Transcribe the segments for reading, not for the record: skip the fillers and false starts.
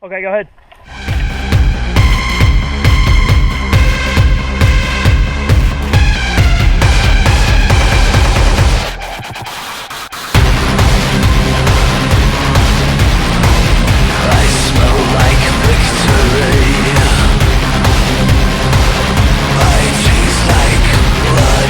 Okay, go ahead. I smell like victory. I taste like blood.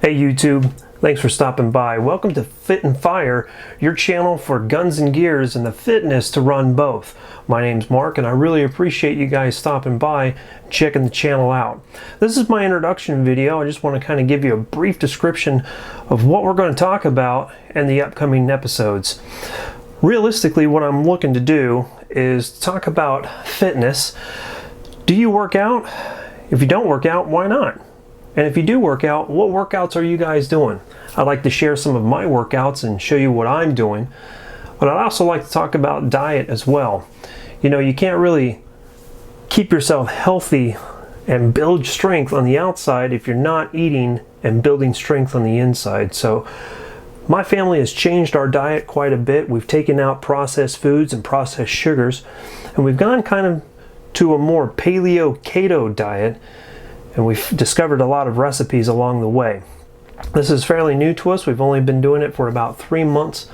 Hey YouTube, thanks for stopping by. Welcome to Fit and Fire, your channel for guns and gears and the fitness to run both. My name's Mark and I really appreciate you guys stopping by and checking the channel out. This is my introduction video. I just want to kind of give you a brief description of what we're going to talk about in the upcoming episodes. Realistically, what I'm looking to do is talk about fitness. Do you work out? If you don't work out, why not? And if you do work out, what workouts are you guys doing? I'd like to share some of my workouts and show you what I'm doing. But I'd also like to talk about diet as well. You know, you can't really keep yourself healthy and build strength on the outside if you're not eating and building strength on the inside. So my family has changed our diet quite a bit. We've taken out processed foods and processed sugars, and we've gone kind of to a more paleo-keto diet. And we've discovered a lot of recipes along the way. This is fairly new to us. We've only been doing it for about 3 months,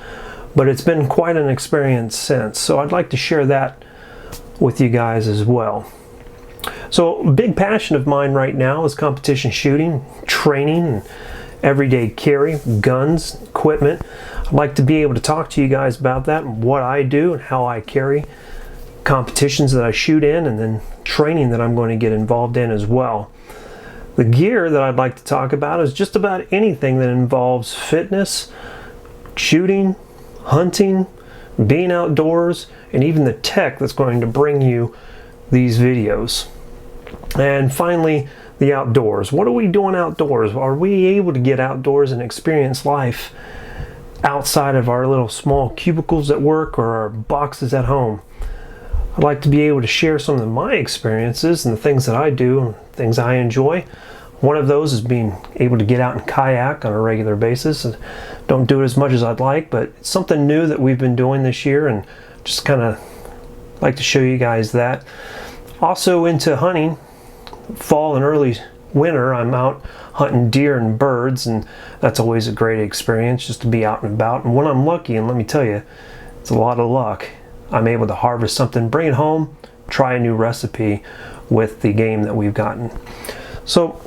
but it's been quite an experience since. So I'd like to share that with you guys as well. So a big passion of mine right now is competition shooting, training, and everyday carry, guns, equipment. I'd like to be able to talk to you guys about that and what I do and how I carry, competitions that I shoot in, and then training that I'm going to get involved in as well. The gear that I'd like to talk about is just about anything that involves fitness, shooting, hunting, being outdoors, and even the tech that's going to bring you these videos. And finally, the outdoors. What are we doing outdoors? Are we able to get outdoors and experience life outside of our little small cubicles at work or our boxes at home? I'd like to be able to share some of my experiences and the things that I do and things I enjoy. One of those is being able to get out and kayak on a regular basis. And don't do it as much as I'd like, but it's something new that we've been doing this year, and just kind of like to show you guys that. Also into hunting. Fall and early winter, I'm out hunting deer and birds, and that's always a great experience just to be out and about. And when I'm lucky, and let me tell you, it's a lot of luck, I'm able to harvest something, bring it home, try a new recipe with the game that we've gotten. So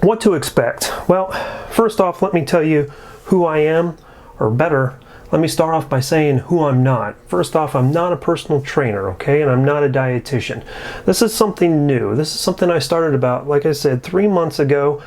what to expect? Well, first off, let me tell you who I am, or better, let me start off by saying who I'm not. First off, I'm not a personal trainer, okay, and I'm not a dietitian. This is something new. This is something I started about, like I said, 3 months ago,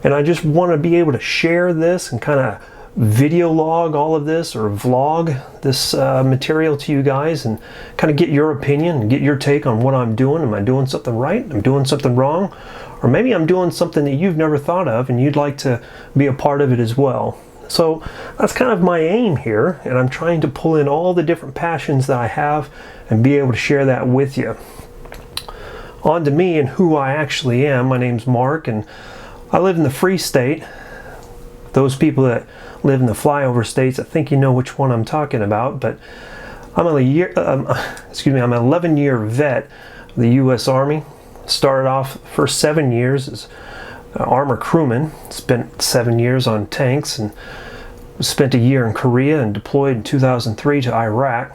and I just want to be able to share this and kind of video log all of this, or vlog this material to you guys, and kind of get your opinion and get your take on what I'm doing. Am I doing something right? Am I doing something wrong? Or maybe I'm doing something that you've never thought of and you'd like to be a part of it as well. So that's kind of my aim here, and I'm trying to pull in all the different passions that I have and be able to share that with you. On to me and who I actually am. My name's Mark, and I live in the Free State. Those people that live in the flyover states, I think you know which one I'm talking about, but I'm I'm an 11-year vet of the U.S. Army. Started off the first 7 years as an armor crewman, spent 7 years on tanks, and spent a year in Korea and deployed in 2003 to Iraq.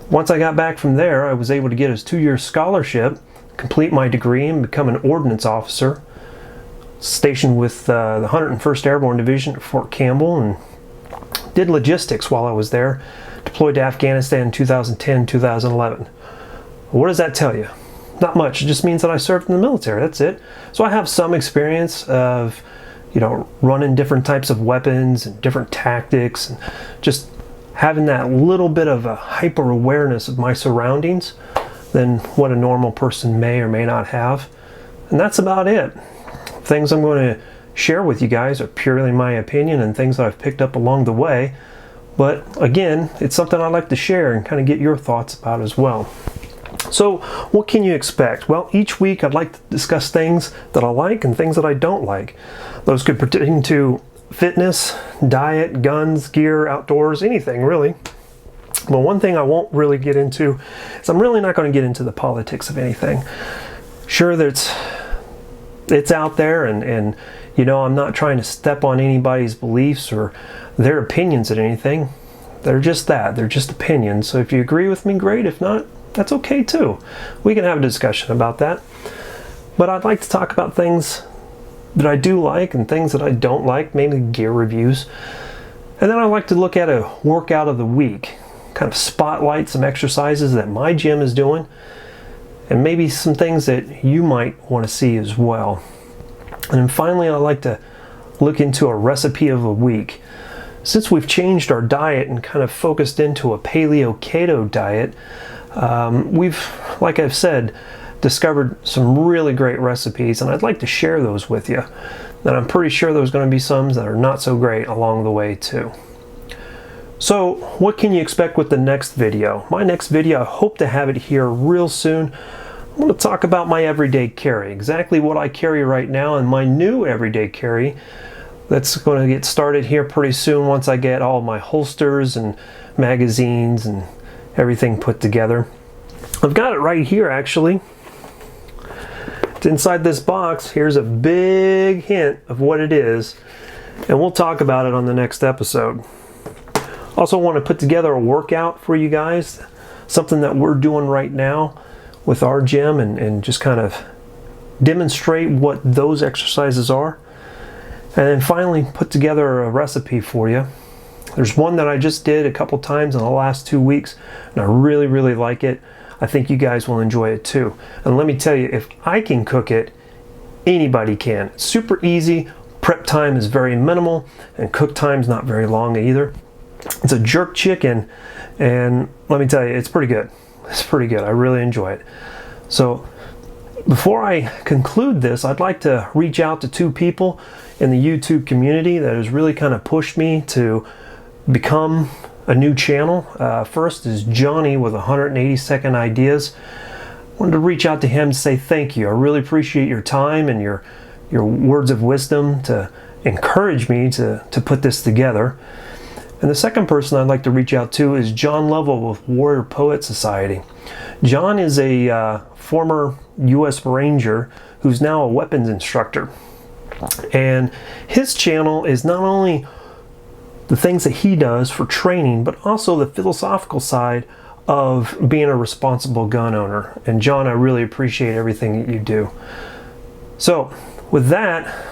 Once I got back from there, I was able to get a 2-year scholarship, complete my degree, and become an ordnance officer. Stationed with the 101st Airborne Division at Fort Campbell, and did logistics while I was there. Deployed to Afghanistan in 2010-2011. What does that tell you? Not much. It just means that I served in the military. That's it. So I have some experience of, you know, running different types of weapons and different tactics, and just having that little bit of a hyper awareness of my surroundings than what a normal person may or may not have. And that's about it. Things I'm going to share with you guys are purely my opinion and things that I've picked up along the way. But again, it's something I'd like to share and kind of get your thoughts about as well. So what can you expect? Well, each week I'd like to discuss things that I like and things that I don't like. Those could pertain to fitness, diet, guns, gear, outdoors, anything really. But one thing I won't really get into is I'm really not going to get into the politics of anything. Sure, it's out there, and you know, I'm not trying to step on anybody's beliefs or their opinions at anything. They're just that. They're just opinions. So if you agree with me, great. If not, that's okay too. We can have a discussion about that. But I'd like to talk about things that I do like and things that I don't like, mainly gear reviews. And then I like to look at a workout of the week, kind of spotlight some exercises that my gym is doing, and maybe some things that you might want to see as well. And then finally, I like to look into a recipe of the week. Since we've changed our diet and kind of focused into a paleo-keto diet, we've, like I've said, discovered some really great recipes, and I'd like to share those with you. And I'm pretty sure there's going to be some that are not so great along the way too. So what can you expect with the next video? My next video, I hope to have it here real soon. I'm going to talk about my everyday carry, exactly what I carry right now, and my new everyday carry that's going to get started here pretty soon once I get all my holsters and magazines and everything put together. I've got it right here actually. It's inside this box. Here's a big hint of what it is, and we'll talk about it on the next episode. Also want to put together a workout for you guys, something that we're doing right now with our gym, and just kind of demonstrate what those exercises are. And then finally put together a recipe for you. There's one that I just did a couple times in the last 2 weeks, and I really, really like it. I think you guys will enjoy it too. And let me tell you, if I can cook it, anybody can. It's super easy, prep time is very minimal, and cook time's not very long either. It's a jerk chicken, and let me tell you, it's pretty good. It's pretty good. I really enjoy it. So before I conclude this, I'd like to reach out to 2 people in the YouTube community that has really kind of pushed me to become a new channel. First is Johnny with 180-second ideas. I wanted to reach out to him to say thank you. I really appreciate your time and your words of wisdom to encourage me to put this together. And the second person I'd like to reach out to is John Lovell with Warrior Poet Society. John is a former U.S. Ranger who's now a weapons instructor. And his channel is not only the things that he does for training, but also the philosophical side of being a responsible gun owner. And John, I really appreciate everything that you do. So with that,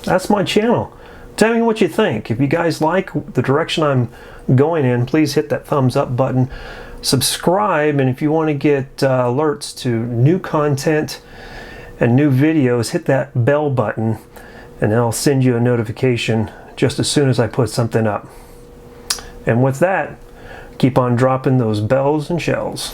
that's my channel. Tell me what you think. If you guys like the direction I'm going in, please hit that thumbs up button. Subscribe, and if you want to get alerts to new content and new videos, hit that bell button, and I'll send you a notification just as soon as I put something up. And with that, keep on dropping those bells and shells.